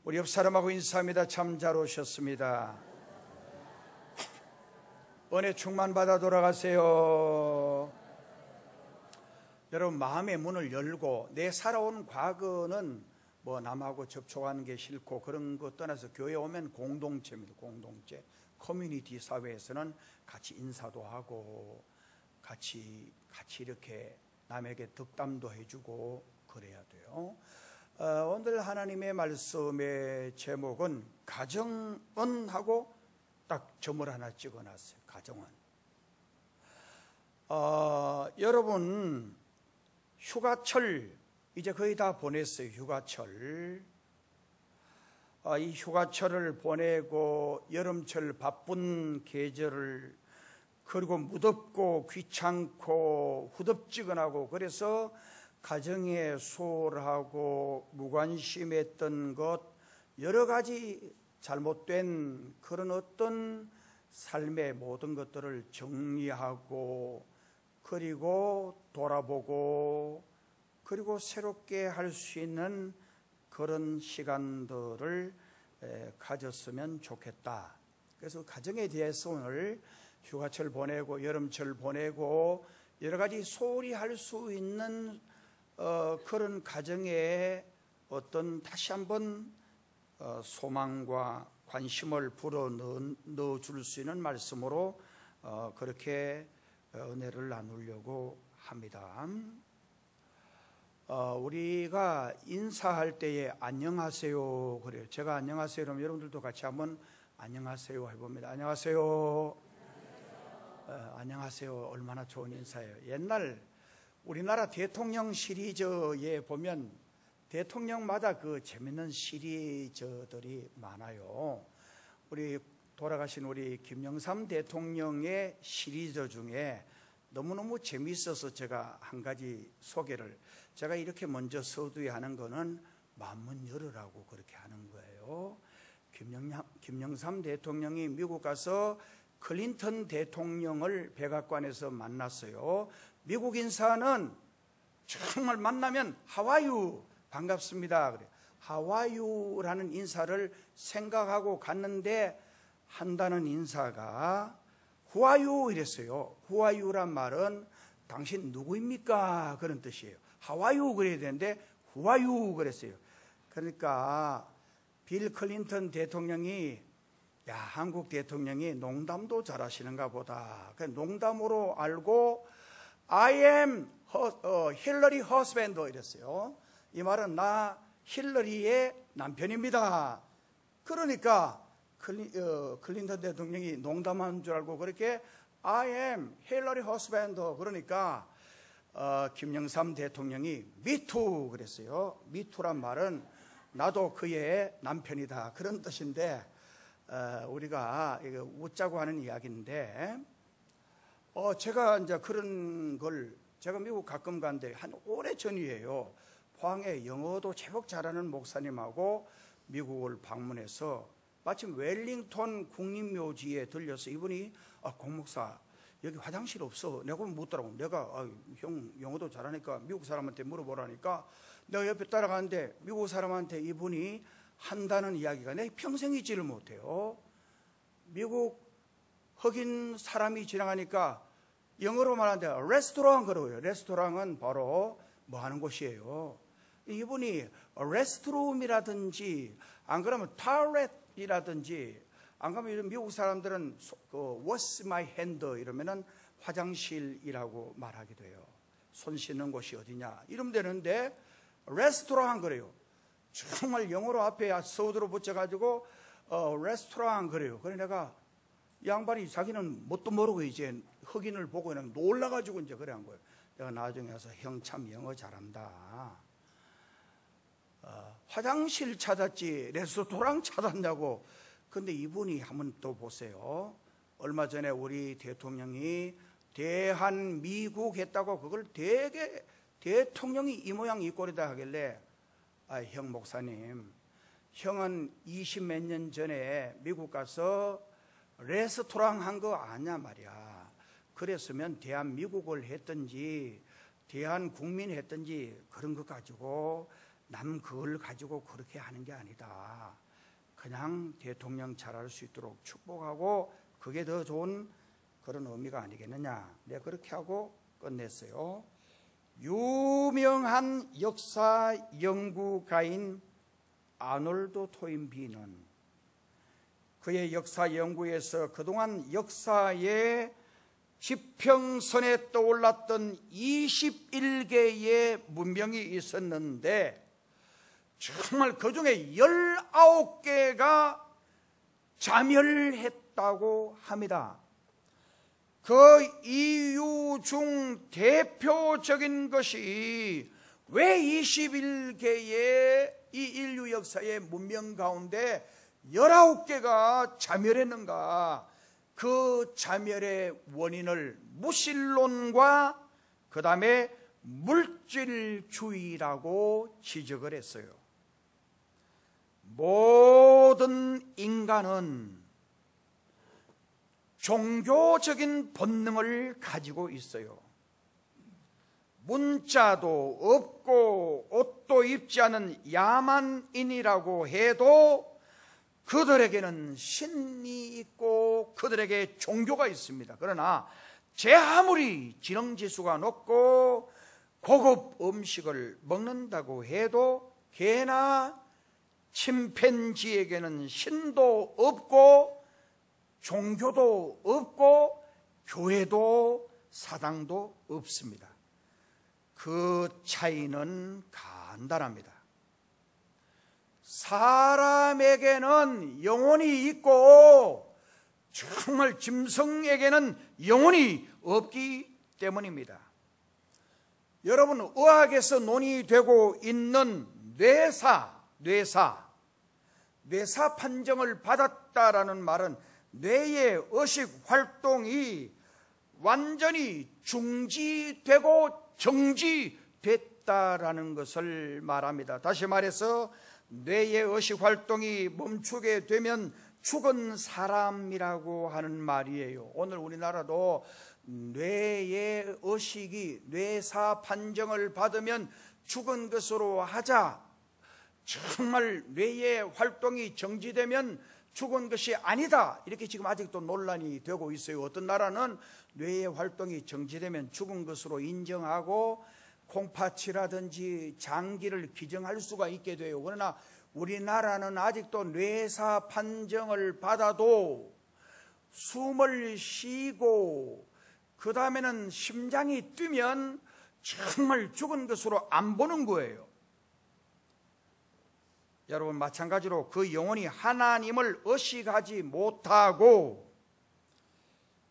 우리 옆 사람하고 인사합니다. 참 잘 오셨습니다. 은혜 충만 받아 돌아가세요. 여러분, 마음의 문을 열고 내 살아온 과거는 뭐 남하고 접촉하는 게 싫고 그런 거 떠나서 교회 오면 공동체입니다. 공동체. 커뮤니티 사회에서는 같이 인사도 하고 같이 이렇게 남에게 덕담도 해주고 그래야 돼요. 오늘 하나님의 말씀의 제목은 가정은 하고 딱 점을 하나 찍어놨어요. 가정은. 여러분, 휴가철 이제 거의 다 보냈어요. 휴가철. 이 휴가철을 보내고 여름철 바쁜 계절을, 그리고 무덥고 귀찮고 후덥지근하고, 그래서 가정에 소홀하고 무관심했던 것, 여러 가지 잘못된 그런 어떤 삶의 모든 것들을 정리하고, 그리고 돌아보고, 그리고 새롭게 할 수 있는 그런 시간들을 가졌으면 좋겠다. 그래서 가정에 대해서 오늘 휴가철 보내고 여름철 보내고 여러 가지 소홀히 할 수 있는 그런 가정에 어떤 다시 한번 소망과 관심을 불어 넣어줄 수 있는 말씀으로 그렇게 은혜를 나누려고 합니다. 우리가 인사할 때에 안녕하세요 그래요. 제가 안녕하세요 그러면 여러분들도 같이 한번 안녕하세요 해봅니다. 안녕하세요. 안녕하세요. 얼마나 좋은 인사예요. 옛날 우리나라 대통령 시리즈에 보면 대통령마다 그 재밌는 시리즈들이 많아요. 우리 돌아가신 우리 김영삼 대통령의 시리즈 중에 너무너무 재미있어서 제가 한 가지 소개를, 제가 이렇게 먼저 서두에 하는 거는 마음문 열으라고 그렇게 하는 거예요. 김영삼 대통령이 미국 가서 클린턴 대통령을 백악관에서 만났어요. 미국 인사는 정말 만나면 하와이유 반갑습니다 그래. 하와이유라는 인사를 생각하고 갔는데 한다는 인사가 후아유 이랬어요. 후아유란 말은 당신 누구입니까? 그런 뜻이에요. 하와이유 그래야 되는데 후아유 그랬어요. 그러니까 빌 클린턴 대통령이, 야, 한국 대통령이 농담도 잘하시는가 보다. 농담으로 알고 I am 힐러리 허스밴드 이랬어요. 이 말은 나 힐러리의 남편입니다. 그러니까 클린턴 대통령이 농담한 줄 알고 그렇게 I am 힐러리 허스밴드 그러니까 김영삼 대통령이 me too 그랬어요. me too란 말은 나도 그의 남편이다 그런 뜻인데, 우리가 이거 웃자고 하는 이야기인데, 제가 이제 그런 걸, 제가 미국 가끔 간데 한 오래 전이에요. 포항에 영어도 제법 잘하는 목사님하고 미국을 방문해서 마침 웰링턴 국립묘지에 들려서 이분이 공 목사 여기 화장실 없어. 내가 묻더라고. 내가 형 영어도 잘하니까 미국 사람한테 물어보라니까 내가 옆에 따라가는데 미국 사람한테 이분이 한다는 이야기가 내 평생 잊지를 못해요. 미국 흑인 사람이 지나가니까 영어로 말하는데 레스토랑 그러고요. 레스토랑은 바로 뭐 하는 곳이에요. 이분이 레스트룸이라든지 안 그러면 타렛이라든지 안 그러면 이런 미국 사람들은 What's my hand 이러면은 화장실이라고 말하기도 해요. 손 씻는 곳이 어디냐 이러면 되는데 레스토랑 그래요. 정말 영어로 앞에 서두로 붙여가지고 레스토랑 그래요. 그래 내가 이 양반이 자기는 뭣도 모르고 이제 흑인을 보고 그냥 놀라가지고 이제 그래 한 거예요. 내가 나중에 와서 형 참 영어 잘한다. 화장실 찾았지 레스토랑 찾았냐고. 근데 이분이 한번 또 보세요. 얼마 전에 우리 대통령이 대한미국 했다고 그걸 되게 대통령이 이 모양 이 꼴이다 하길래 형 목사님, 형은 20몇 년 전에 미국 가서 레스토랑 한 거 아냐 말이야. 그랬으면 대한미국을 했든지 대한국민 했든지 그런 것 가지고 남 그걸 가지고 그렇게 하는 게 아니다. 그냥 대통령 잘할 수 있도록 축복하고 그게 더 좋은 그런 의미가 아니겠느냐. 내가 그렇게 하고 끝냈어요. 유명한 역사 연구가인 아놀드 토인비는 그의 역사 연구에서 그동안 역사의 지평선에 떠올랐던 21개의 문명이 있었는데 정말 그 중에 19개가 자멸했다고 합니다. 그 이유 중 대표적인 것이 왜 21개의 이 인류 역사의 문명 가운데 19개가 자멸했는가? 그 자멸의 원인을 무신론과 그 다음에 물질주의라고 지적을 했어요. 모든 인간은 종교적인 본능을 가지고 있어요. 문자도 없고 옷도 입지 않은 야만인이라고 해도 그들에게는 신이 있고 그들에게 종교가 있습니다. 그러나 제 아무리 지능지수가 높고 고급 음식을 먹는다고 해도 개나 침팬지에게는 신도 없고 종교도 없고 교회도 사당도 없습니다. 그 차이는 간단합니다. 사람에게는 영혼이 있고 정말 짐승에게는 영혼이 없기 때문입니다. 여러분, 의학에서 논의되고 있는 뇌사 판정을 받았다라는 말은 뇌의 의식 활동이 완전히 중지되고 정지됐다라는 것을 말합니다. 다시 말해서 뇌의 의식 활동이 멈추게 되면 죽은 사람이라고 하는 말이에요. 오늘 우리나라도 뇌의 의식이 뇌사 판정을 받으면 죽은 것으로 하자, 정말 뇌의 활동이 정지되면 죽은 것이 아니다, 이렇게 지금 아직도 논란이 되고 있어요. 어떤 나라는 뇌의 활동이 정지되면 죽은 것으로 인정하고 콩팥이라든지 장기를 기증할 수가 있게 돼요. 그러나 우리나라는 아직도 뇌사 판정을 받아도 숨을 쉬고 그 다음에는 심장이 뛰면 정말 죽은 것으로 안 보는 거예요. 여러분, 마찬가지로 그 영혼이 하나님을 의식하지 못하고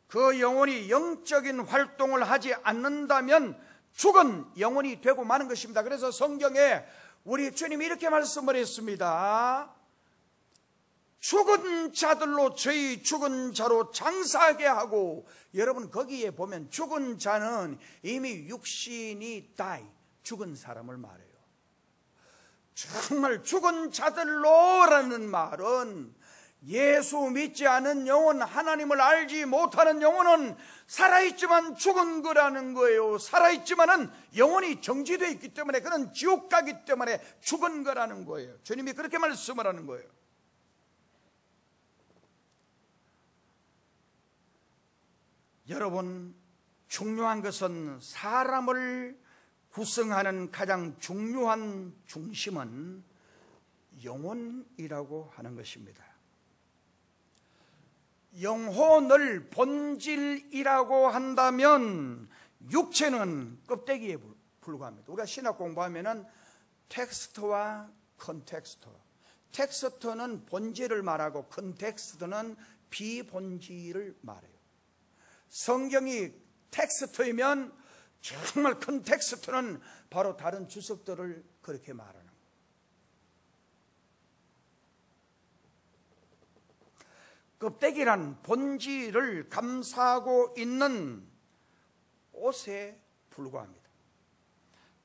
그 영혼이 영적인 활동을 하지 않는다면 죽은 영혼이 되고 마는 것입니다. 그래서 성경에 우리 주님이 이렇게 말씀을 했습니다. 죽은 자들로 저희 죽은 자로 장사하게 하고, 여러분 거기에 보면 죽은 자는 이미 육신이 죽은 사람을 말해요. 정말 죽은 자들로라는 말은 예수 믿지 않은 영혼, 하나님을 알지 못하는 영혼은 살아있지만 죽은 거라는 거예요. 살아있지만은 영혼이 정지되어 있기 때문에 그는 지옥 가기 때문에 죽은 거라는 거예요. 주님이 그렇게 말씀을 하는 거예요. 여러분, 중요한 것은 사람을 구성하는 가장 중요한 중심은 영혼이라고 하는 것입니다. 영혼을 본질이라고 한다면 육체는 껍데기에 불과합니다. 우리가 신학 공부하면은 텍스트와 컨텍스트, 텍스트는 본질을 말하고 컨텍스트는 비본질을 말해요. 성경이 텍스트이면 정말 컨텍스트는 바로 다른 주석들을 그렇게 말하는 거예요. 껍데기란 본질을 감싸고 있는 옷에 불과합니다.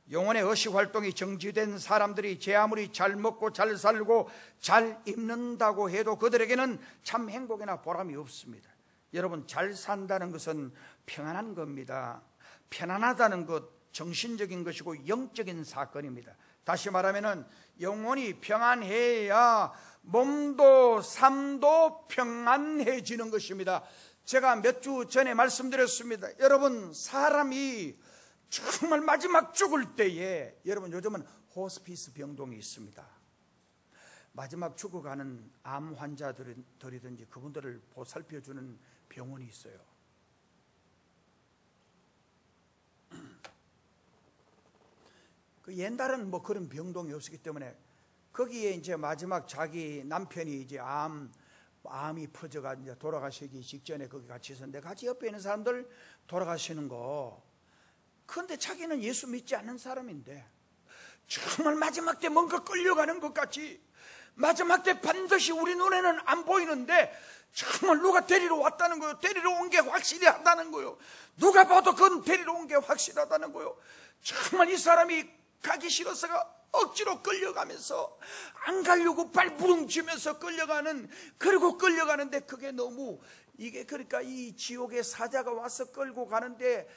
영혼의 의식 활동이 정지된 사람들이 제 아무리 잘 먹고 잘 살고 잘 입는다고 해도 그들에게는 참 행복이나 보람이 없습니다. 여러분, 잘 산다는 것은 평안한 겁니다. 편안하다는 것, 정신적인 것이고 영적인 사건입니다. 다시 말하면은 영혼이 평안해야 몸도 삶도 평안해지는 것입니다. 제가 몇 주 전에 말씀드렸습니다. 여러분, 사람이 정말 마지막 죽을 때에, 여러분 요즘은 호스피스 병동이 있습니다. 마지막 죽어가는 암 환자들이든지 그분들을 보살펴주는 병원이 있어요. 그 옛날은 뭐 그런 병동이 없었기 때문에 거기에 이제 마지막 자기 남편이 이제 암이 퍼져가 이제 돌아가시기 직전에 거기 같이 있었는데, 같이 옆에 있는 사람들 돌아가시는 거. 그런데 자기는 예수 믿지 않는 사람인데 정말 마지막 때 뭔가 끌려가는 것 같이, 마지막 때 반드시 우리 눈에는 안 보이는데 정말 누가 데리러 왔다는 거예요. 데리러 온 게 확실하다는 거예요. 누가 봐도 그건 데리러 온 게 확실하다는 거예요. 정말 이 사람이 가기 싫어서가 억지로 끌려가면서 안 가려고 발부둥치면서 끌려가는, 그리고 끌려가는데 그게 너무, 이게 그러니까 이 지옥의 사자가 와서 끌고 가는데,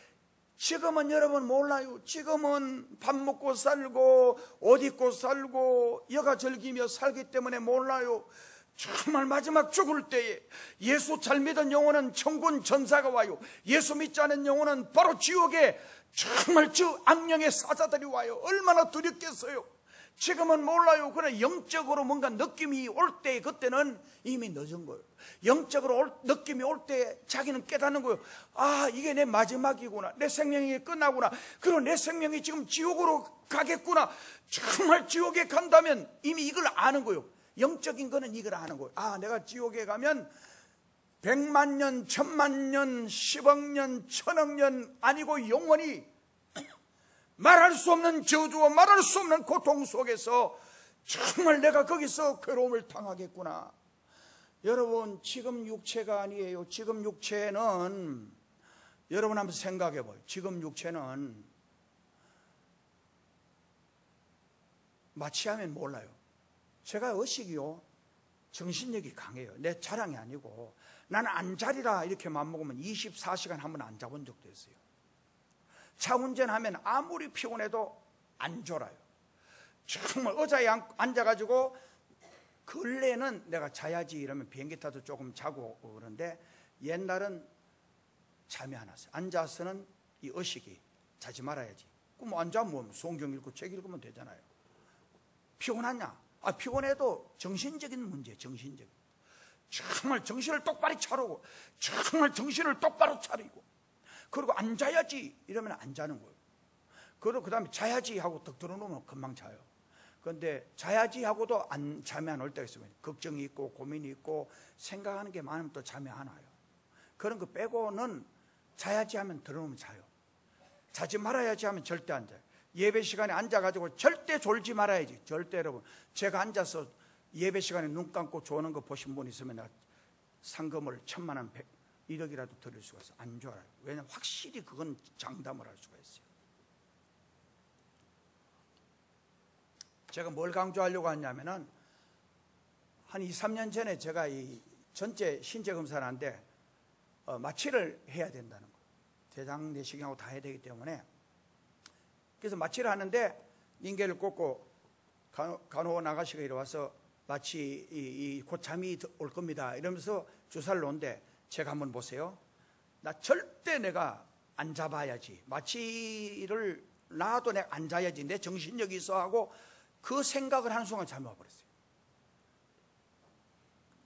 지금은 여러분 몰라요. 지금은 밥 먹고 살고 옷 입고 살고 여가 즐기며 살기 때문에 몰라요. 정말 마지막 죽을 때에 예수 잘 믿은 영혼은 천군 전사가 와요. 예수 믿지 않은 영혼은 바로 지옥에 정말 저 악령의 사자들이 와요. 얼마나 두렵겠어요. 지금은 몰라요. 그러나 영적으로 뭔가 느낌이 올 때, 그때는 이미 늦은 거예요. 영적으로 느낌이 올 때 자기는 깨닫는 거예요. 아, 이게 내 마지막이구나. 내 생명이 끝나구나. 그리고 내 생명이 지금 지옥으로 가겠구나. 정말 지옥에 간다면 이미 이걸 아는 거예요. 영적인 거는 이걸 아는 거예요. 아, 내가 지옥에 가면 100만 년, 1000만 년, 10억 년, 1000억 년 아니고 영원히 말할 수 없는 저주와 말할 수 없는 고통 속에서 정말 내가 거기서 괴로움을 당하겠구나. 여러분, 지금 육체가 아니에요. 지금 육체는, 여러분 한번 생각해 봐요. 지금 육체는 마취하면 몰라요. 제가 의식이요, 정신력이 강해요. 내 자랑이 아니고, 나는 안 자리라 이렇게 맘먹으면 24시간 한 번 안 자본 적도 있어요. 차 운전하면 아무리 피곤해도 안 졸아요. 정말 의자에 앉아가지고 근래는 내가 자야지 이러면 비행기 타도 조금 자고 그러는데, 옛날은 잠이 안 왔어요. 앉아서는 이 의식이 자지 말아야지. 그럼 앉아면 성경 읽고 책 읽으면 되잖아요. 피곤하냐? 아, 피곤해도 정신적인 문제, 정신적. 정말 정신을 똑바로 차리고, 정말 정신을 똑바로 차리고, 그리고 앉아야지 이러면 안 자는 거예요. 그리고 그 다음에 자야지 하고 딱 들어놓으면 금방 자요. 그런데 자야지 하고도 잠이 안 올 때가 있어요. 걱정이 있고 고민이 있고 생각하는 게 많으면 또 잠이 안 와요. 그런 거 빼고는 자야지 하면 들어놓으면 자요. 자지 말아야지 하면 절대 안 자요. 예배 시간에 앉아가지고 절대 졸지 말아야지. 절대. 여러분, 제가 앉아서 예배 시간에 눈 감고 조는 거 보신 분 있으면 내가 상금을 1000만 원, 1억이라도 드릴 수가 있어요. 안 좋아요. 왜냐하면 확실히 그건 장담을 할 수가 있어요. 제가 뭘 강조하려고 하냐면은, 한 2, 3년 전에 제가 이 전체 신체 검사를 하는데 마취를 해야 된다는 거예요. 대장 내시경하고 다 해야 되기 때문에. 그래서 마취를 하는데 링겔을 꽂고 간호원 아가씨가 이리 와서 마치 곧 잠이 올 겁니다 이러면서 주사를 놓는데, 제가 한번 보세요. 나 절대 내가 안 잡아야지, 마취를 놔도 내가 안 자야지, 내 정신력이 있어 하고 그 생각을 하는 순간 잠이 와버렸어요.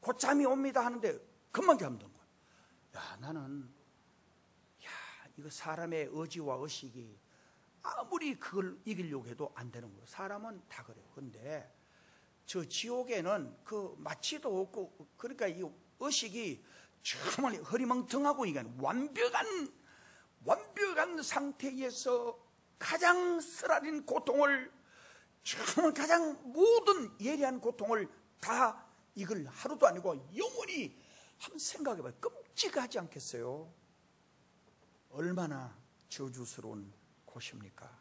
곧 잠이 옵니다 하는데 금방 잠든 거야. 야, 나는 이거 사람의 의지와 의식이 아무리 그걸 이기려고 해도 안 되는 거예요. 사람은 다 그래요. 근데 저 지옥에는 그 마취도 없고, 그러니까 이 의식이 정말 허리멍텅하고, 이게 완벽한 상태에서 가장 쓰라린 고통을, 정말 가장 모든 예리한 고통을 다, 이걸 하루도 아니고 영원히 한번 생각해봐요. 끔찍하지 않겠어요? 얼마나 저주스러운 곳입니까?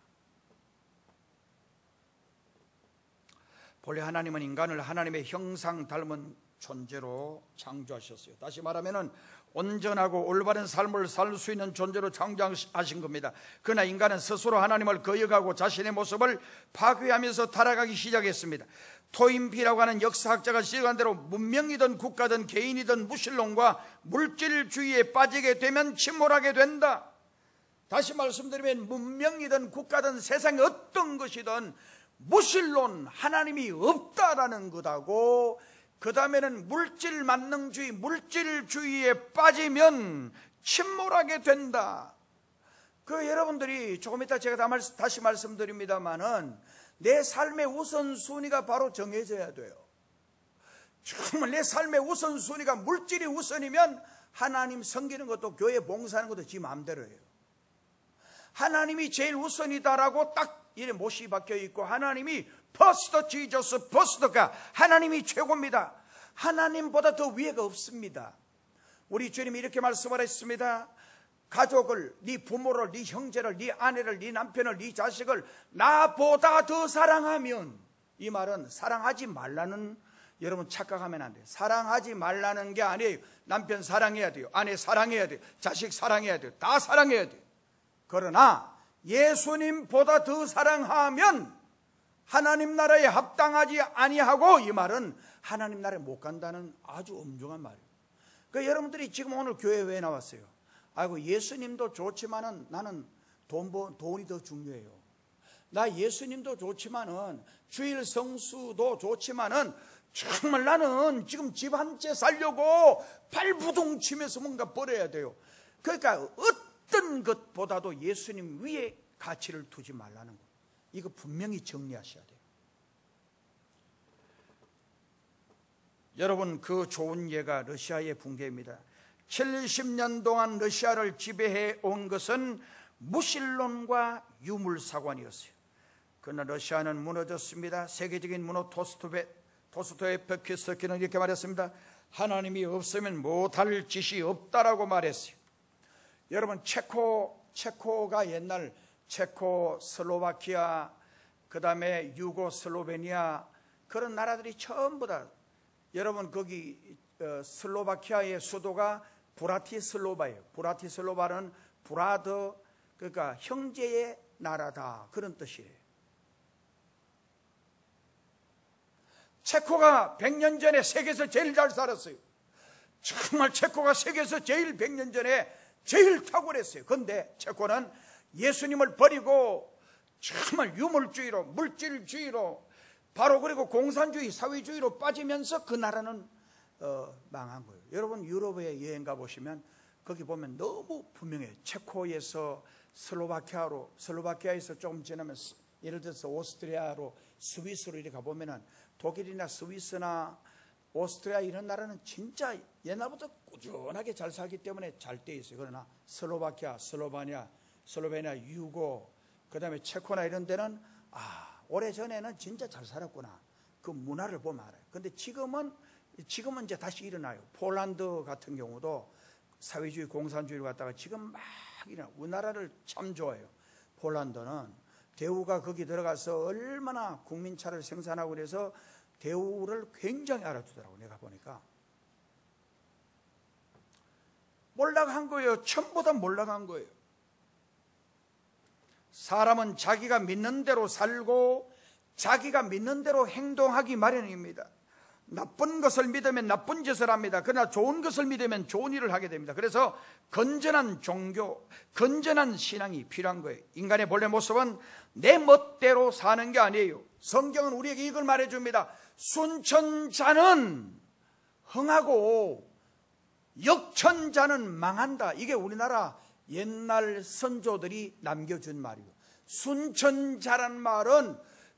본래 하나님은 인간을 하나님의 형상 닮은 존재로 창조하셨어요. 다시 말하면 온전하고 올바른 삶을 살 수 있는 존재로 창조하신 겁니다. 그러나 인간은 스스로 하나님을 거역하고 자신의 모습을 파괴하면서 타락하기 시작했습니다. 토인비라고 하는 역사학자가 지적한 대로 문명이든 국가든 개인이든 무신론과 물질주의에 빠지게 되면 침몰하게 된다. 다시 말씀드리면 문명이든 국가든 세상의 어떤 것이든 무신론, 하나님이 없다라는 것하고 그 다음에는 물질 만능주의, 물질주의에 빠지면 침몰하게 된다. 여러분들이 조금 이따 제가 다시 말씀드립니다만은 내 삶의 우선순위가 바로 정해져야 돼요. 정말 내 삶의 우선순위가 물질이 우선이면 하나님 섬기는 것도 교회 봉사하는 것도 지 마음대로 해요. 하나님이 제일 우선이다라고 딱 이래 못이 박혀 있고 하나님이 퍼스트 지저스 퍼스트가 하나님이 최고입니다. 하나님보다 더 위에가 없습니다. 우리 주님이 이렇게 말씀을 했습니다. 가족을, 네 부모를, 네 형제를, 네 아내를, 네 남편을, 네 자식을 나보다 더 사랑하면, 이 말은 사랑하지 말라는, 여러분 착각하면 안 돼요. 사랑하지 말라는 게 아니에요. 남편 사랑해야 돼요. 아내 사랑해야 돼요. 자식 사랑해야 돼요. 다 사랑해야 돼요. 그러나 예수님보다 더 사랑하면 하나님 나라에 합당하지 아니하고, 이 말은 하나님 나라에 못 간다는 아주 엄중한 말이에요. 여러분들이 지금 오늘 교회에 왜 나왔어요? 아이고 예수님도 좋지만은 나는 돈이 더 중요해요. 나 예수님도 좋지만은 주일 성수도 좋지만은 정말 나는 지금 집 한 채 살려고 발부둥 치면서 뭔가 벌어야 돼요. 그러니까 어떤 것보다도 예수님 위에 가치를 두지 말라는 거, 이거 분명히 정리하셔야 돼요. 여러분, 그 좋은 예가 러시아의 붕괴입니다. 70년 동안 러시아를 지배해 온 것은 무신론과 유물사관이었어요. 그러나 러시아는 무너졌습니다. 세계적인 문호 도스토옙스키는 이렇게 말했습니다. 하나님이 없으면 못할 짓이 없다라고 말했어요. 여러분, 체코가 옛날 체코슬로바키아, 그 다음에 유고슬로베니아, 그런 나라들이 전부 다, 여러분 거기 슬로바키아의 수도가 브라티슬로바예요. 브라티슬로바는 브라더, 그러니까 형제의 나라다, 그런 뜻이에요. 체코가 100년 전에 세계에서 제일 잘 살았어요. 정말 체코가 세계에서 제일 100년 전에 제일 탁월했어요. 그런데 체코는 예수님을 버리고 정말 유물주의로, 물질주의로, 바로 그리고 공산주의, 사회주의로 빠지면서 그 나라는 망한 거예요. 여러분 유럽에 여행 가보시면 거기 보면 너무 분명해요. 체코에서 슬로바키아에서 조금 지나면 예를 들어서 오스트리아로, 스위스로 이렇게 가보면 독일이나 스위스나 오스트리아 이런 나라는 진짜 옛날부터 꾸준하게 잘 살기 때문에 잘 돼 있어요. 그러나 슬로바키아, 슬로베니아, 유고, 그 다음에 체코나 이런 데는 오래전에는 진짜 잘 살았구나, 그 문화를 보면 알아요. 근데 지금은 이제 다시 일어나요. 폴란드 같은 경우도 사회주의, 공산주의를 갖다가 지금 막 일어나. 우리나라를 참 좋아해요. 폴란드는 대우가 거기 들어가서 얼마나 국민차를 생산하고 그래서 대우를 굉장히 알아주더라고. 내가 보니까 몰락한 거예요. 처음보다 몰락한 거예요. 사람은 자기가 믿는 대로 살고 자기가 믿는 대로 행동하기 마련입니다. 나쁜 것을 믿으면 나쁜 짓을 합니다. 그러나 좋은 것을 믿으면 좋은 일을 하게 됩니다. 그래서 건전한 종교, 건전한 신앙이 필요한 거예요. 인간의 본래 모습은 내 멋대로 사는 게 아니에요. 성경은 우리에게 이걸 말해줍니다. 순천자는 흥하고 역천자는 망한다. 이게 우리나라 옛날 선조들이 남겨준 말이에요. 순천자란 말은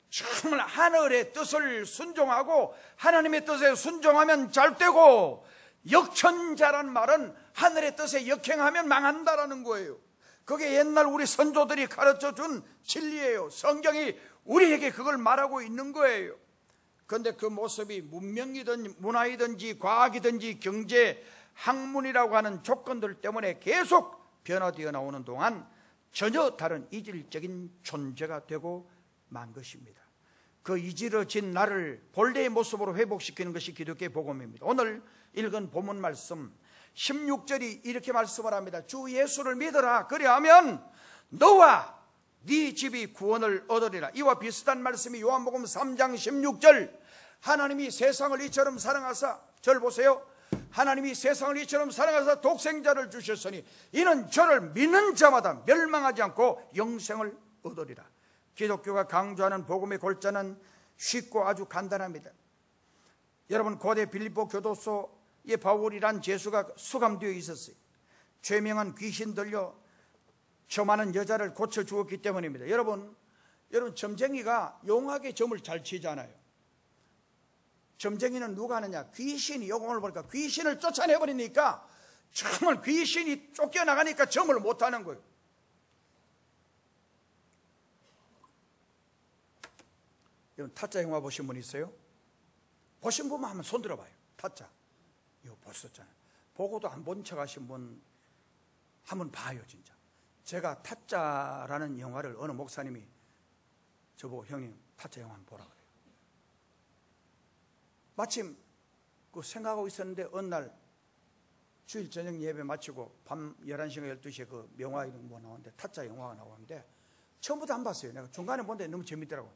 정말 하늘의 뜻을 순종하고 하나님의 뜻에 순종하면 잘 되고, 역천자란 말은 하늘의 뜻에 역행하면 망한다라는 거예요. 그게 옛날 우리 선조들이 가르쳐준 진리예요. 성경이 우리에게 그걸 말하고 있는 거예요. 그런데 그 모습이 문명이든 문화이든지 과학이든지 경제, 학문이라고 하는 조건들 때문에 계속 변화되어 나오는 동안 전혀 다른 이질적인 존재가 되고 만 것입니다. 그 이지러진 나를 본래의 모습으로 회복시키는 것이 기독교의 복음입니다. 오늘 읽은 본문 말씀 16절이 이렇게 말씀을 합니다. 주 예수를 믿어라. 그리하면 너와 네 집이 구원을 얻으리라. 이와 비슷한 말씀이 요한복음 3장 16절. 하나님이 세상을 이처럼 사랑하사, 절 보세요. 하나님이 세상을 이처럼 사랑하사 독생자를 주셨으니 이는 저를 믿는 자마다 멸망하지 않고 영생을 얻으리라. 기독교가 강조하는 복음의 골자는 쉽고 아주 간단합니다. 여러분, 고대 빌립보 교도소에 바울이란 죄수가 수감되어 있었어요. 죄명한 귀신 들려 저 많은 여자를 고쳐주었기 때문입니다. 여러분 점쟁이가 용하게 점을 잘 치잖아요. 점쟁이는 누가 하느냐? 귀신이, 요공을 보니까 귀신을 쫓아내버리니까 정말 귀신이 쫓겨나가니까 점을 못하는 거예요. 여러분, 타짜 영화 보신 분 있어요? 보신 분만 한번 손 들어봐요. 타짜 이거 보셨잖아요. 보고도 안 본 척 하신 분 한번 봐요. 진짜 제가 타짜라는 영화를 어느 목사님이 저보고 형님 타짜 영화 한번 보라 그래요. 마침 그 생각하고 있었는데 어느 날 주일 저녁 예배 마치고 밤 11시인가 12시에 그 명화 이런 거 나오는데 타짜 영화가 나오는데 처음부터 안 봤어요. 내가 중간에 본데 너무 재밌더라고.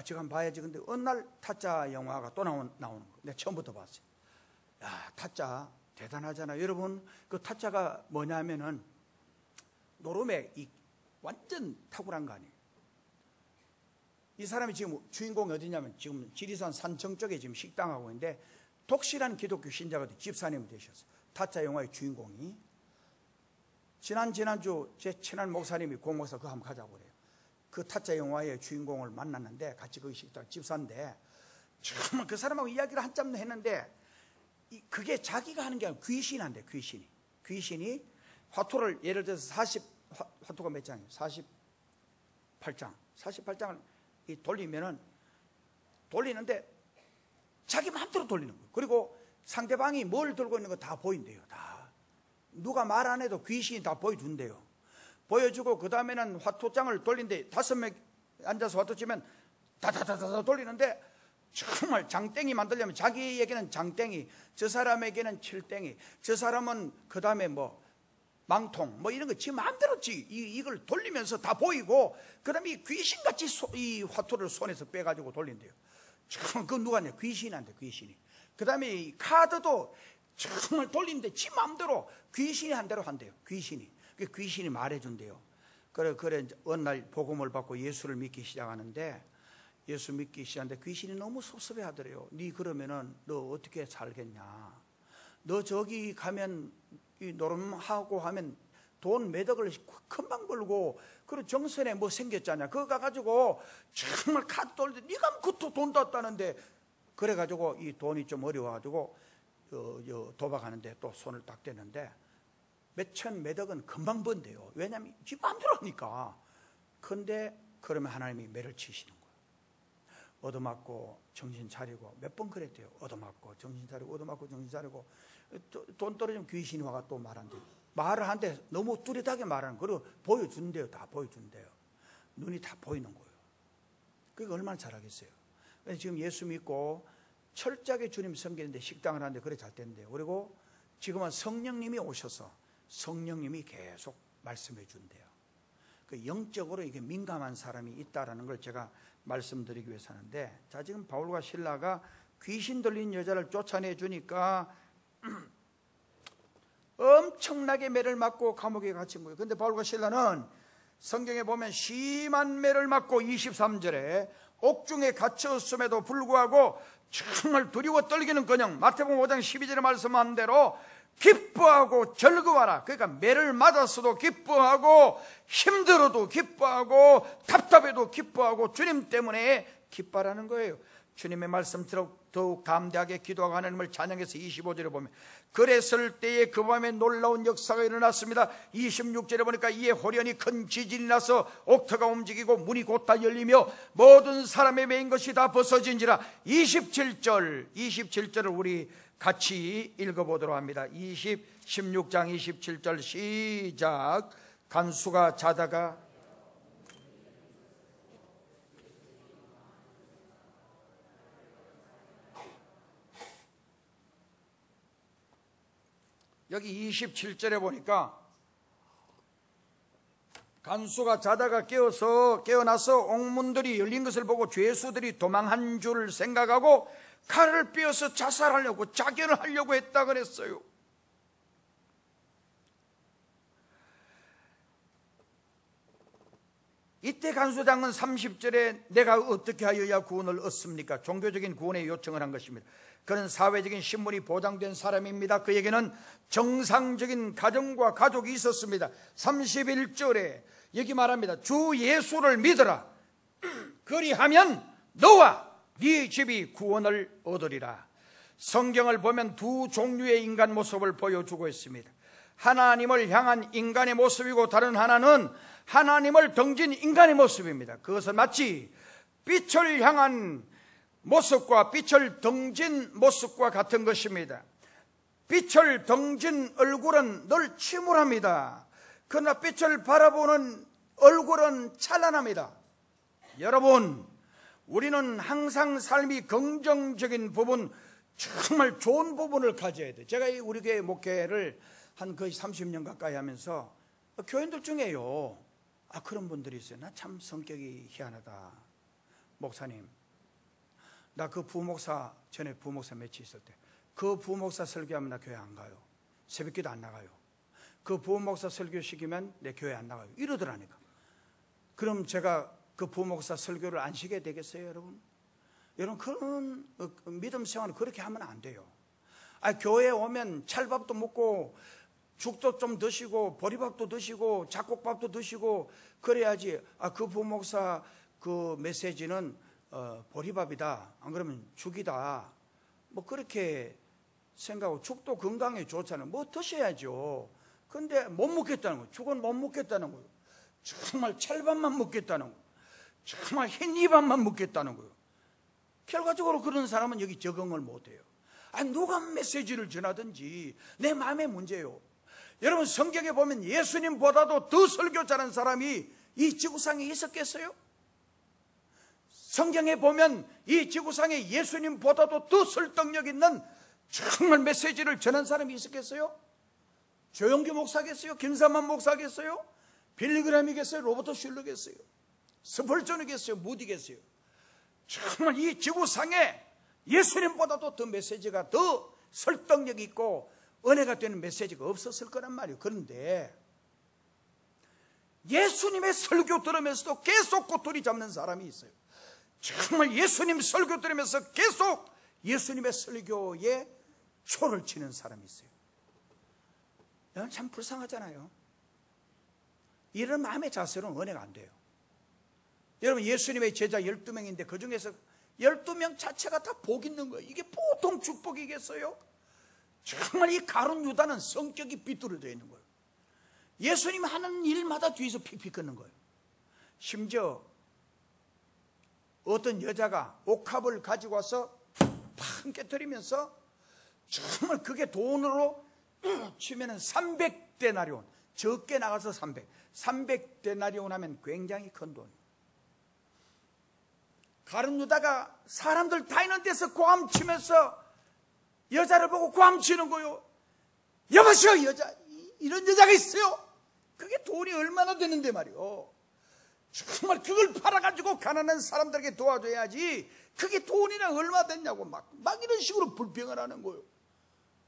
지금 봐야지. 근데 어느 날 타짜 영화가 또 나오는 거. 내가 처음부터 봤어요. 야, 타짜 대단하잖아요. 여러분, 그 타짜가 뭐냐면은 노름에 완전 탁월한 거 아니에요. 이 사람이 지금 주인공이 어디냐면 지금 지리산 산청 쪽에 지금 식당하고 있는데 독실한 기독교 신자가 집사님이 되셨어요. 타짜 영화의 주인공이. 지난주 제 친한 목사님이 고목사 그거 한번 가자고 그래요. 그 타짜 영화의 주인공을 만났는데 같이 그 식당 집사인데 정말 그 사람하고 이야기를 한참 했는데 그게 자기가 하는 게 아니라 귀신이 한대. 귀신이 화토를 예를 들어서 화토가 몇 장이에요? 48장을 돌리는데 자기 마음대로 돌리는 거예요. 그리고 상대방이 뭘 들고 있는 거 다 보인대요. 다 누가 말 안 해도 귀신이 다 보여준대요. 보여주고 그 다음에는 화토장을 돌리는데 5명 앉아서 화토 치면 다다다다 돌리는데 정말 장땡이 만들려면 자기에게는 장땡이, 저 사람에게는 칠땡이, 저 사람은 그 다음에 뭐 망통 뭐 이런 거 지 마음대로 이걸 돌리면서 다 보이고 그 다음에 귀신같이 이 화토를 손에서 빼가지고 돌린대요. 정말 그건 누가 하냐? 귀신이 한대. 귀신이. 그 다음에 이 카드도 정말 돌리는데 지 마음대로 귀신이 한 대로 한대요. 귀신이 말해준대요. 그래 어느 날 복음을 받고 예수를 믿기 시작하는데 귀신이 너무 섭섭해 하더래요. 네 그러면은 너 어떻게 살겠냐? 너 저기 가면 이 노름하고 하면 돈 매덕을 금방 벌고 그리고 정선에 뭐 생겼잖아. 그거 가가지고 정말 카드 돌리는데 네가 그것도 돈 땄다는데 그래가지고 이 돈이 좀 어려워가지고 도박하는데 또 손을 딱 대는데 몇천 매덕은 금방 번대요. 왜냐하면 지 마음대로 하니까. 근데 그러면 하나님이 매를 치시는 거예요. 얻어맞고 정신 차리고 몇 번 그랬대요. 얻어맞고 정신 차리고 얻어맞고 정신 차리고 돈 떨어지면 귀신이 와가 또 말한대요. 말을 하는데 너무 뚜렷하게 말하는 거예요. 그리고 보여준대요. 다 보여준대요. 눈이 다 보이는 거예요. 그게 얼마나 잘하겠어요. 지금 예수 믿고 철저하게 주님 섬기는데 식당을 하는데 그래 잘 된대요. 그리고 지금은 성령님이 오셔서 성령님이 계속 말씀해 준대요. 그 영적으로 이게 민감한 사람이 있다라는 걸 제가 말씀드리기 위해서 하는데, 자, 지금 바울과 실라가 귀신 들린 여자를 쫓아내 주니까 엄청나게 매를 맞고 감옥에 갇힌 거예요. 근데 바울과 실라는 성경에 보면 심한 매를 맞고 23절에 옥중에 갇혔음에도 불구하고 정말 두려워 떨기는커녕 마태복음 5장 12절에 말씀한 대로 기뻐하고 즐거워하라. 그러니까 매를 맞았어도 기뻐하고 힘들어도 기뻐하고 답답해도 기뻐하고 주님 때문에 기뻐하라는 거예요. 주님의 말씀처럼 더욱 담대하게 기도하고 하나님을 찬양해서 25절에 보면 그랬을 때에 그 밤에 놀라운 역사가 일어났습니다. 26절에 보니까 이에 호련히 큰 지진이 나서 옥터가 움직이고 문이 곧다 열리며 모든 사람의 매인 것이 다 벗어진지라. 27절을 우리 같이 읽어보도록 합니다. 16장 27절 시작. 간수가 자다가 여기 27절에 보니까 간수가 자다가 깨어나서 옥문들이 열린 것을 보고 죄수들이 도망한 줄 생각하고 칼을 빼어서 자살하려고 자결을 하려고 했다 그랬어요. 이때 간수장은 30절에 내가 어떻게 하여야 구원을 얻습니까? 종교적인 구원의 요청을 한 것입니다. 그는 사회적인 신분이 보장된 사람입니다. 그에게는 정상적인 가정과 가족이 있었습니다. 31절에 여기 말합니다. 주 예수를 믿어라. 그리하면 너와 네 집이 구원을 얻으리라. 성경을 보면 두 종류의 인간 모습을 보여주고 있습니다. 하나님을 향한 인간의 모습이고 다른 하나는 하나님을 등진 인간의 모습입니다. 그것은 마치 빛을 향한 모습과 빛을 등진 모습과 같은 것입니다. 빛을 등진 얼굴은 늘 침울합니다. 그러나 빛을 바라보는 얼굴은 찬란합니다. 여러분, 우리는 항상 삶이 긍정적인 부분, 정말 좋은 부분을 가져야 돼요. 제가 우리 교회 목회를 한 거의 30년 가까이 하면서 교인들 중에요, 그런 분들이 있어요. 나 참 성격이 희한하다. 목사님, 나 그 부목사, 전에 부목사 며칠 있을 때 그 부목사 설교하면 나 교회 안 가요. 새벽기도 안 나가요. 그 부목사 설교시키면 내 교회 안 나가요. 이러더라니까. 그럼 제가 그 부목사 설교를 안 쉬게 되겠어요, 여러분? 여러분, 그런 믿음 생활은 그렇게 하면 안 돼요. 교회에 오면 찰밥도 먹고 죽도 좀 드시고 보리밥도 드시고 잡곡밥도 드시고 그래야지. 그 부목사 그 메시지는 보리밥이다, 안 그러면 죽이다, 뭐 그렇게 생각하고, 죽도 건강에 좋잖아요. 뭐 드셔야죠. 근데 못 먹겠다는 거예요. 죽은 못 먹겠다는 거예요. 정말 찰밥만 먹겠다는 거예요. 정말 흰이밥만 먹겠다는 거예요. 결과적으로 그런 사람은 여기 적응을 못해요. 누가 메시지를 전하든지 내 마음의 문제예요. 여러분, 성경에 보면 예수님보다도 더 설교 잘하는 사람이 이 지구상에 있었겠어요? 성경에 보면 이 지구상에 예수님보다도 더 설득력 있는 정말 메시지를 전한 사람이 있었겠어요? 조영규 목사겠어요? 김삼만 목사겠어요? 빌리그램이겠어요? 로버트 슐러겠어요? 스펄전이겠어요? 무디겠어요? 정말 이 지구상에 예수님보다도 더 메시지가 더 설득력 있고 은혜가 되는 메시지가 없었을 거란 말이에요. 그런데 예수님의 설교 들으면서도 계속 꼬투리 잡는 사람이 있어요. 정말 예수님 설교 들으면서 계속 예수님의 설교에 초를 치는 사람이 있어요. 여러분, 참 불쌍하잖아요. 이런 마음의 자세로는 은혜가 안 돼요. 여러분, 예수님의 제자 12명인데 그 중에서 12명 자체가 다 복 있는 거예요. 이게 보통 축복이겠어요? 정말 이 가룟 유다는 성격이 비뚤어져 있는 거예요. 예수님 하는 일마다 뒤에서 픽픽 끄는 거예요. 심지어 어떤 여자가 옥합을 가지고 와서 팡 깨뜨리면서 정말 그게 돈으로 치면은 300데나리온, 적게 나가서 300데나리온 하면 굉장히 큰 돈이에요. 가룟 유다가 사람들 다 있는 데서 고함치면서 여자를 보고 고함치는 거요. 여보시오, 여자, 이런 여자가 있어요. 그게 돈이 얼마나 되는데 말이요. 정말 그걸 팔아가지고 가난한 사람들에게 도와줘야지. 그게 돈이랑 얼마 됐냐고 막 이런 식으로 불평을 하는 거예요.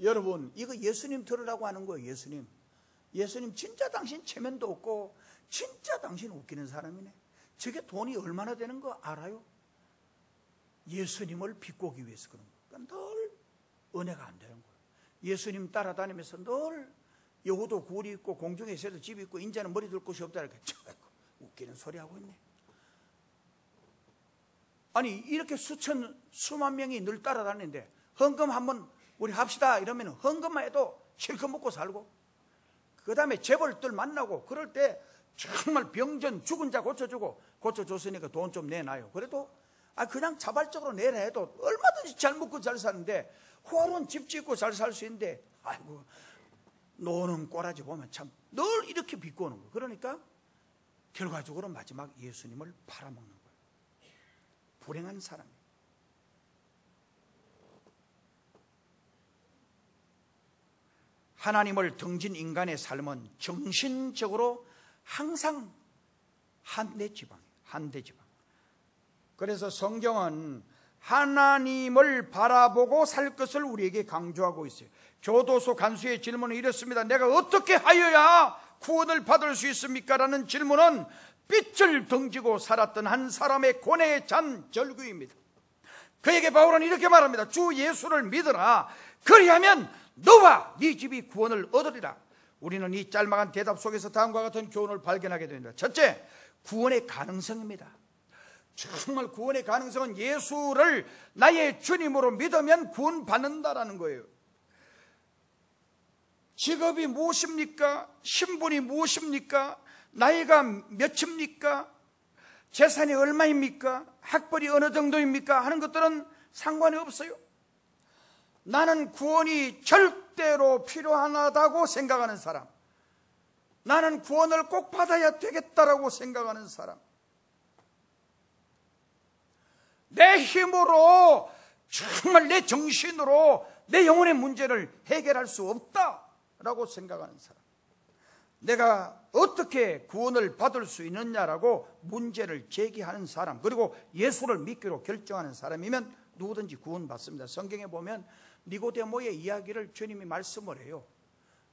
여러분, 이거 예수님 들으라고 하는 거예요. 예수님 진짜 당신 체면도 없고 진짜 당신 웃기는 사람이네. 저게 돈이 얼마나 되는 거 알아요? 예수님을 비꼬기 위해서 그런 거예요. 그러니까 늘 은혜가 안 되는 거예요. 예수님 따라다니면서 늘 여호도 굴이 있고 공중에 새도 집이 있고 인자는 머리 둘 곳이 없다 이렇게 웃기는 소리 하고 있네. 아니, 이렇게 수만 명이 늘 따라다니는데 헌금 한번 우리 합시다 이러면 헌금만 해도 실컷 먹고 살고, 그 다음에 재벌들 만나고 그럴 때 정말 병전 죽은 자 고쳐줬으니까 돈 좀 내놔요. 그래도 그냥 자발적으로 내라 해도 얼마든지 잘 먹고 잘 사는데, 호화로운 집 짓고 잘 살 수 있는데 아이고 노는 꼬라지 보면 참 늘 이렇게 비꼬는 거예요. 그러니까 결과적으로 마지막 예수님을 팔아먹는 거예요. 불행한 사람이. 하나님을 등진 인간의 삶은 정신적으로 항상 한대지방. 그래서 성경은 하나님을 바라보고 살 것을 우리에게 강조하고 있어요. 교도소 간수의 질문은 이렇습니다. 내가 어떻게 하여야 구원을 받을 수 있습니까? 라는 질문은 빛을 등지고 살았던 한 사람의 고뇌의 잔 절규입니다. 그에게 바울은 이렇게 말합니다. 주 예수를 믿으라. 그리하면 너와 네 집이 구원을 얻으리라. 우리는 이 짤막한 대답 속에서 다음과 같은 교훈을 발견하게 됩니다. 첫째, 구원의 가능성입니다. 정말 구원의 가능성은 예수를 나의 주님으로 믿으면 구원받는다라는 거예요. 직업이 무엇입니까? 신분이 무엇입니까? 나이가 몇입니까? 재산이 얼마입니까? 학벌이 어느 정도입니까? 하는 것들은 상관이 없어요. 나는 구원이 절대로 필요하다고 생각하는 사람, 나는 구원을 꼭 받아야 되겠다라고 생각하는 사람, 내 힘으로 정말 내 정신으로 내 영혼의 문제를 해결할 수 없다라고 생각하는 사람, 내가 어떻게 구원을 받을 수 있느냐라고 문제를 제기하는 사람, 그리고 예수를 믿기로 결정하는 사람이면 누구든지 구원받습니다. 성경에 보면 니고데모의 이야기를 주님이 말씀을 해요.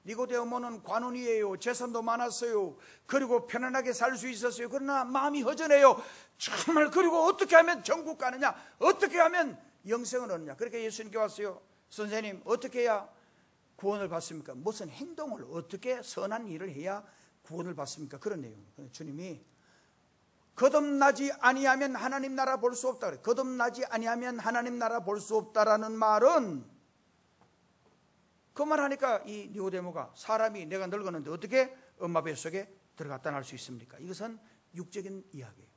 니고데모는 관원이에요. 재산도 많았어요. 그리고 편안하게 살 수 있었어요. 그러나 마음이 허전해요. 정말 그리고 어떻게 하면 천국 가느냐, 어떻게 하면 영생을 얻느냐. 그렇게 예수님께 왔어요. 선생님, 어떻게 해야 구원을 받습니까? 무슨 행동을 어떻게 선한 일을 해야 구원을 받습니까? 그런 내용. 주님이 거듭나지 아니하면 하나님 나라 볼 수 없다. 거듭나지 아니하면 하나님 나라 볼 수 없다라는 말은, 그 말하니까 이 니고데모가, 사람이 내가 늙었는데 어떻게 엄마 뱃속에 들어갔다 날 수 있습니까? 이것은 육적인 이야기예요.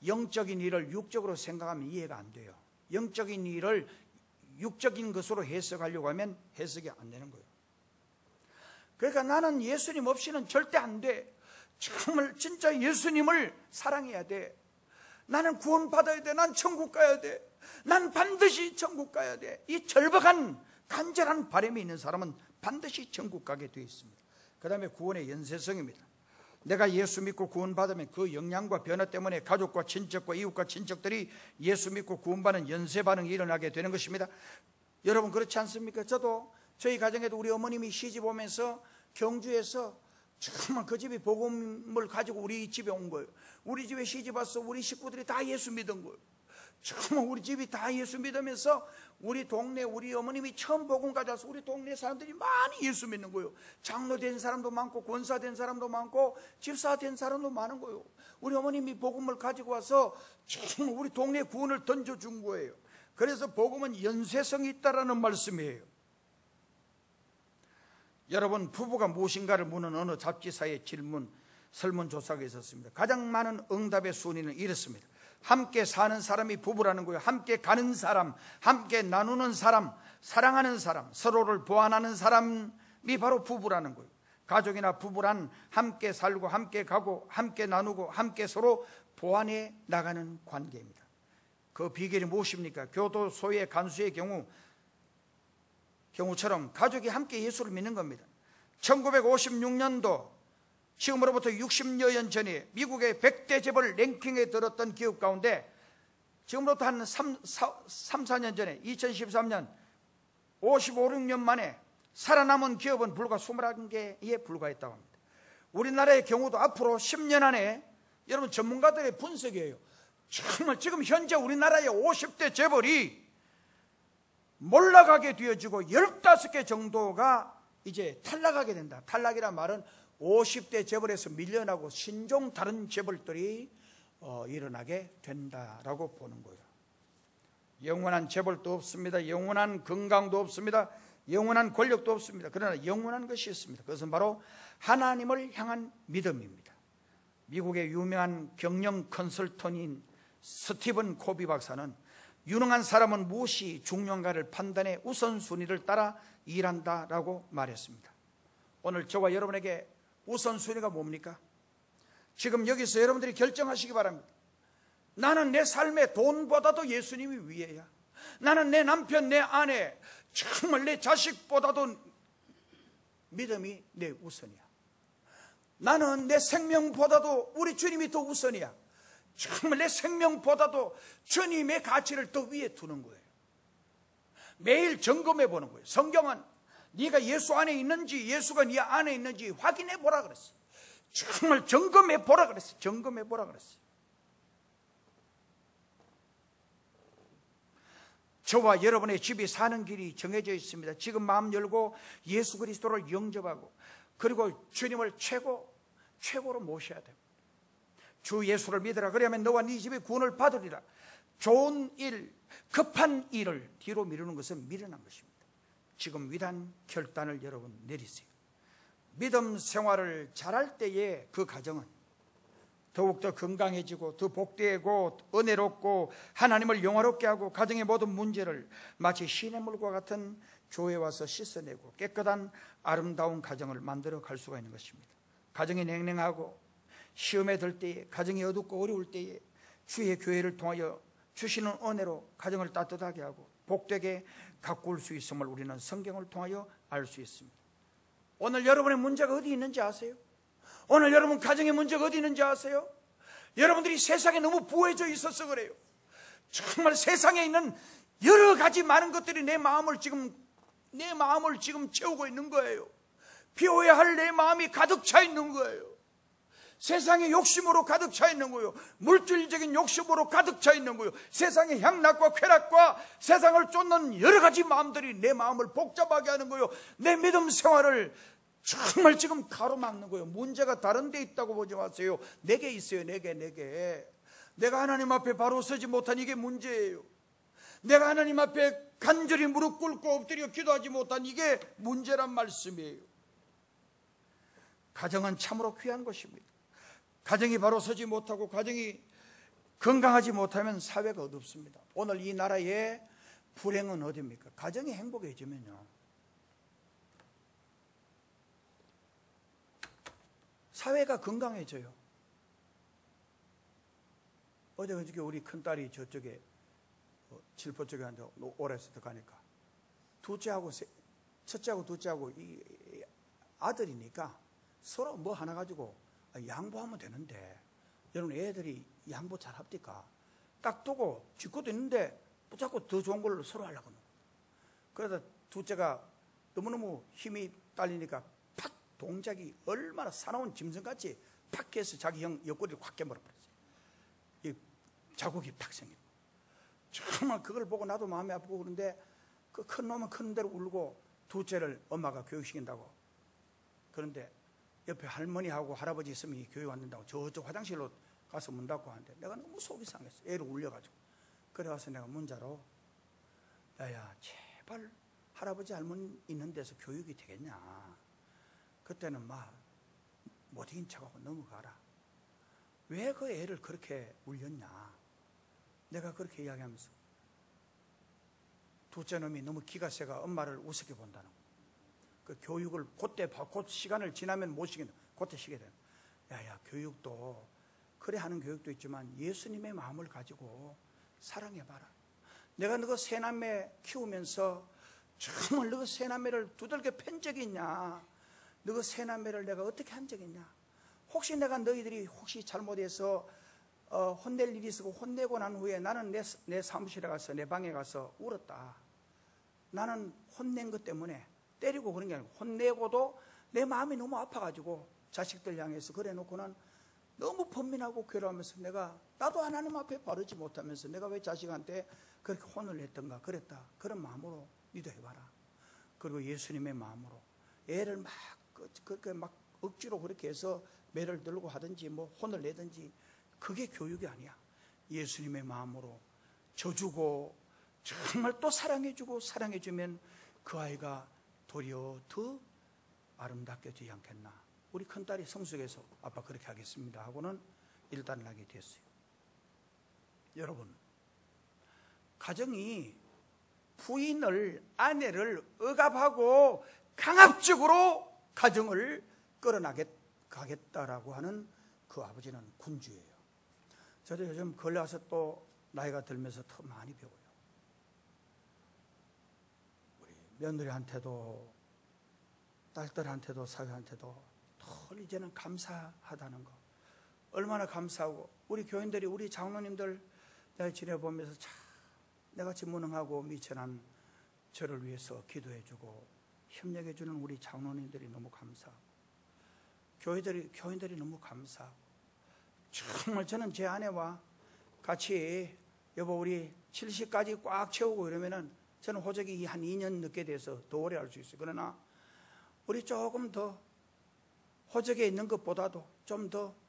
영적인 일을 육적으로 생각하면 이해가 안 돼요. 영적인 일을 육적인 것으로 해석하려고 하면 해석이 안 되는 거예요. 그러니까 나는 예수님 없이는 절대 안 돼. 정말 진짜 예수님을 사랑해야 돼. 나는 구원받아야 돼. 난 천국 가야 돼. 난 반드시 천국 가야 돼. 이 절박한 간절한 바람이 있는 사람은 반드시 천국 가게 되어 있습니다. 그 다음에 구원의 연쇄성입니다. 내가 예수 믿고 구원받으면 그 영향과 변화 때문에 가족과 친척과 이웃과 친척들이 예수 믿고 구원받는 연쇄 반응이 일어나게 되는 것입니다. 여러분 그렇지 않습니까? 저도 저희 가정에도 우리 어머님이 시집 오면서 경주에서 정말 그 집이 복음을 가지고 우리 집에 온 거예요. 우리 집에 시집 와서 우리 식구들이 다 예수 믿은 거예요. 정말 우리 집이 다 예수 믿으면서 우리 동네, 우리 어머님이 처음 복음 가져와서 우리 동네 사람들이 많이 예수 믿는 거예요. 장로 된 사람도 많고 권사 된 사람도 많고 집사 된 사람도 많은 거예요. 우리 어머님이 복음을 가지고 와서 정말 우리 동네 구원을 던져준 거예요. 그래서 복음은 연쇄성이 있다라는 말씀이에요. 여러분, 부부가 무엇인가를 묻는 어느 잡지사의 질문, 설문조사가 있었습니다. 가장 많은 응답의 순위는 이렇습니다. 함께 사는 사람이 부부라는 거예요. 함께 가는 사람, 함께 나누는 사람, 사랑하는 사람, 서로를 보완하는 사람이 바로 부부라는 거예요. 가족이나 부부란 함께 살고 함께 가고 함께 나누고 함께 서로 보완해 나가는 관계입니다. 그 비결이 무엇입니까? 교도소의 간수의 경우처럼 가족이 함께 예수를 믿는 겁니다. 1956년도 지금으로부터 60여 년 전에 미국의 100대 재벌 랭킹에 들었던 기업 가운데 지금으로부터 한 3-4년 전에 2013년 55, 6년 만에 살아남은 기업은 불과 21개에 불과했다고 합니다. 우리나라의 경우도 앞으로 10년 안에 여러분 전문가들의 분석이에요. 정말 지금 현재 우리나라의 50대 재벌이 몰락하게 되어지고 15개 정도가 이제 탈락하게 된다. 탈락이란 말은 50대 재벌에서 밀려나고 신종 다른 재벌들이 일어나게 된다라고 보는 거예요. 영원한 재벌도 없습니다. 영원한 건강도 없습니다. 영원한 권력도 없습니다. 그러나 영원한 것이 있습니다. 그것은 바로 하나님을 향한 믿음입니다. 미국의 유명한 경영 컨설턴인 스티븐 코비 박사는 유능한 사람은 무엇이 중요한가를 판단해 우선순위를 따라 일한다라고 말했습니다. 오늘 저와 여러분에게 우선순위가 뭡니까? 지금 여기서 여러분들이 결정하시기 바랍니다. 나는 내 삶에 돈보다도 예수님이 위에야. 나는 내 남편, 내 아내, 정말 내 자식보다도 믿음이 내 우선이야. 나는 내 생명보다도 우리 주님이 더 우선이야. 정말 내 생명보다도 주님의 가치를 더 위에 두는 거예요. 매일 점검해 보는 거예요. 성경은 네가 예수 안에 있는지 예수가 네 안에 있는지 확인해 보라 그랬어요. 정말 점검해 보라 그랬어요. 점검해 보라 그랬어요. 저와 여러분의 집이 사는 길이 정해져 있습니다. 지금 마음 열고 예수 그리스도를 영접하고 그리고 주님을 최고로 모셔야 됩니다. 주 예수를 믿으라. 그러면 너와 네 집이 구원을 받으리라. 좋은 일, 급한 일을 뒤로 미루는 것은 미련한 것입니다. 지금 위대한 결단을 여러분 내리세요. 믿음 생활을 잘할 때에 그 가정은 더욱더 건강해지고 더 복되고 은혜롭고 하나님을 영화롭게 하고 가정의 모든 문제를 마치 시냇물과 같은 교회에 와서 씻어내고 깨끗한 아름다운 가정을 만들어 갈 수가 있는 것입니다. 가정이 냉랭하고 시험에 들 때에, 가정이 어둡고 어려울 때에 주의 교회를 통하여 주시는 은혜로 가정을 따뜻하게 하고 복되게 가꿀 수 있음을 우리는 성경을 통하여 알 수 있습니다. 오늘 여러분의 문제가 어디 있는지 아세요? 오늘 여러분 가정의 문제가 어디 있는지 아세요? 여러분들이 세상에 너무 부해져 있어서 그래요. 정말 세상에 있는 여러 가지 많은 것들이 내 마음을 지금 채우고 있는 거예요. 비워야 할 내 마음이 가득 차 있는 거예요. 세상의 욕심으로 가득 차 있는 거예요. 물질적인 욕심으로 가득 차 있는 거예요. 세상의 향락과 쾌락과 세상을 쫓는 여러 가지 마음들이 내 마음을 복잡하게 하는 거예요. 내 믿음 생활을 정말 지금 가로막는 거예요. 문제가 다른 데 있다고 보지 마세요. 내게 있어요. 내게. 내가 하나님 앞에 바로 서지 못한 이게 문제예요. 내가 하나님 앞에 간절히 무릎 꿇고 엎드려 기도하지 못한 이게 문제란 말씀이에요. 가정은 참으로 귀한 것입니다. 가정이 바로 서지 못하고 가정이 건강하지 못하면 사회가 어둡습니다. 오늘 이 나라의 불행은 어디입니까? 가정이 행복해지면요, 사회가 건강해져요. 어제 그저께 우리 큰딸이 저쪽에 칠포 쪽에 앉아 오래서 가니까 첫째하고 둘째하고 이 아들이니까 서로 뭐 하나 가지고 양보하면 되는데 여러분 애들이 양보 잘 합니까? 딱 두고 쥐고도 있는데 자꾸 더 좋은 걸로 서로 하려고 하는. 그래서 둘째가 너무너무 힘이 딸리니까 팍 동작이 얼마나 사나운 짐승같이 팍 해서 자기 형 옆구리를 확 깨물어버렸어요. 이 자국이 팍 생긴. 정말 그걸 보고 나도 마음이 아프고 그런데 그 큰 놈은 큰 대로 울고 둘째를 엄마가 교육시킨다고. 그런데 옆에 할머니하고 할아버지 있으면 교육 안 된다고 저쪽 화장실로 가서 문 닫고 하는데 내가 너무 속이 상했어. 애를 울려가지고. 그래 와서 내가 문자로 야야 제발 할아버지 할머니 있는 데서 교육이 되겠냐. 그때는 막 못 이긴 척하고 넘어가라. 왜 그 애를 그렇게 울렸냐. 내가 그렇게 이야기하면서 둘째 놈이 너무 기가 세가 엄마를 우습게 본다는 거야. 그 교육을 그때 곧 시간을 지나면 못 시킨다. 그때 시게 되는. 야야 교육도 그래 하는 교육도 있지만 예수님의 마음을 가지고 사랑해봐라. 내가 너가 세남매 키우면서 정말 너가 세남매를 두들겨 팬 적이 있냐. 너가 세남매를 내가 어떻게 한 적이 있냐. 혹시 내가 너희들이 혹시 잘못해서 혼낼 일이 있고 혼내고 난 후에 나는 내 사무실에 가서 내 방에 가서 울었다. 나는 혼낸 것 때문에 때리고 그런 게 아니고 혼내고도 내 마음이 너무 아파가지고 자식들 향해서 그래 놓고는 너무 번민하고 괴로워하면서 나도 하나님 앞에 바르지 못하면서 내가 왜 자식한테 그렇게 혼을 냈던가 그랬다. 그런 마음으로 니도 해봐라. 그리고 예수님의 마음으로 애를 막 그렇게 막 억지로 그렇게 해서 매를 들고 하든지 뭐 혼을 내든지 그게 교육이 아니야. 예수님의 마음으로 져주고 정말 또 사랑해주고 사랑해주면 그 아이가 도리어 더 아름답게 되지 않겠나. 우리 큰딸이 성숙해서 아빠 그렇게 하겠습니다 하고는 일단을 하게 됐어요. 여러분, 가정이 부인을 아내를 억압하고 강압적으로 가정을 끌어나가겠다라고 하는 그 아버지는 군주예요. 저도 요즘 걸려서 또 나이가 들면서 더 많이 배워요. 우리 며느리한테도 딸들한테도 사회한테도 더 이제는 감사하다는 거. 얼마나 감사하고, 우리 교인들이, 우리 장로님들 내가 지내보면서 참 내같이 무능하고 미천한 저를 위해서 기도해주고 협력해주는 우리 장로님들이 너무 감사하고, 교인들이 너무 감사하고, 정말 저는 제 아내와 같이 여보 우리 70까지 꽉 채우고 이러면은 저는 호적이 한 2년 늦게 돼서 더 오래 할 수 있어요. 그러나 우리 조금 더 호적에 있는 것보다도 좀 더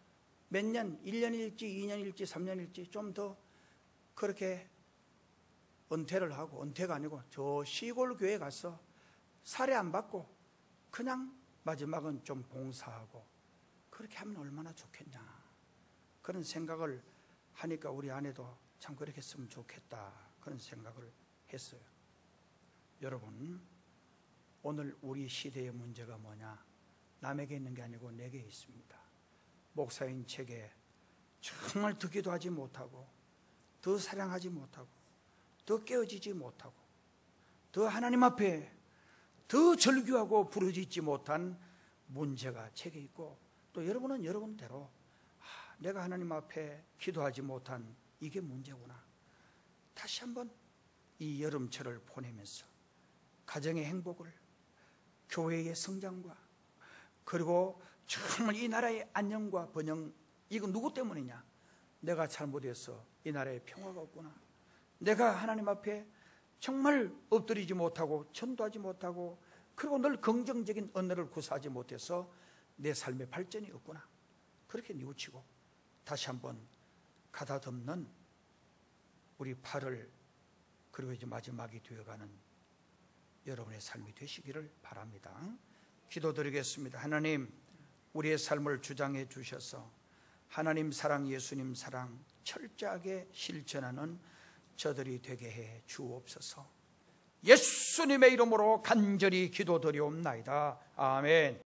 몇 년, 1년일지 2년일지 3년일지 좀 더 그렇게 은퇴를 하고, 은퇴가 아니고 저 시골 교회 가서 살해 안 받고 그냥 마지막은 좀 봉사하고 그렇게 하면 얼마나 좋겠냐, 그런 생각을 하니까 우리 아내도 참 그렇게 했으면 좋겠다, 그런 생각을 했어요. 여러분, 오늘 우리 시대의 문제가 뭐냐? 남에게 있는 게 아니고 내게 있습니다. 목사인 제게 정말 더 기도하지 못하고, 더 사랑하지 못하고, 더 깨어지지 못하고, 더 하나님 앞에 더 절규하고 부르짖지 못한 문제가 제게 있고, 또 여러분은 여러분대로 내가 하나님 앞에 기도하지 못한 이게 문제구나. 다시 한번 이 여름철을 보내면서 가정의 행복을, 교회의 성장과, 그리고 정말 이 나라의 안녕과 번영, 이건 누구 때문이냐? 내가 잘못해서 이 나라에 평화가 없구나. 내가 하나님 앞에 정말 엎드리지 못하고 전도하지 못하고, 그리고 늘 긍정적인 언어를 구사하지 못해서 내 삶의 발전이 없구나. 그렇게 뉘우치고 다시 한번 가다듬는 우리 8월, 그리고 이제 마지막이 되어가는 여러분의 삶이 되시기를 바랍니다. 기도드리겠습니다. 하나님, 우리의 삶을 주장해 주셔서 하나님 사랑, 예수님 사랑 철저하게 실천하는 저들이 되게 해 주옵소서. 예수님의 이름으로 간절히 기도드리옵나이다. 아멘.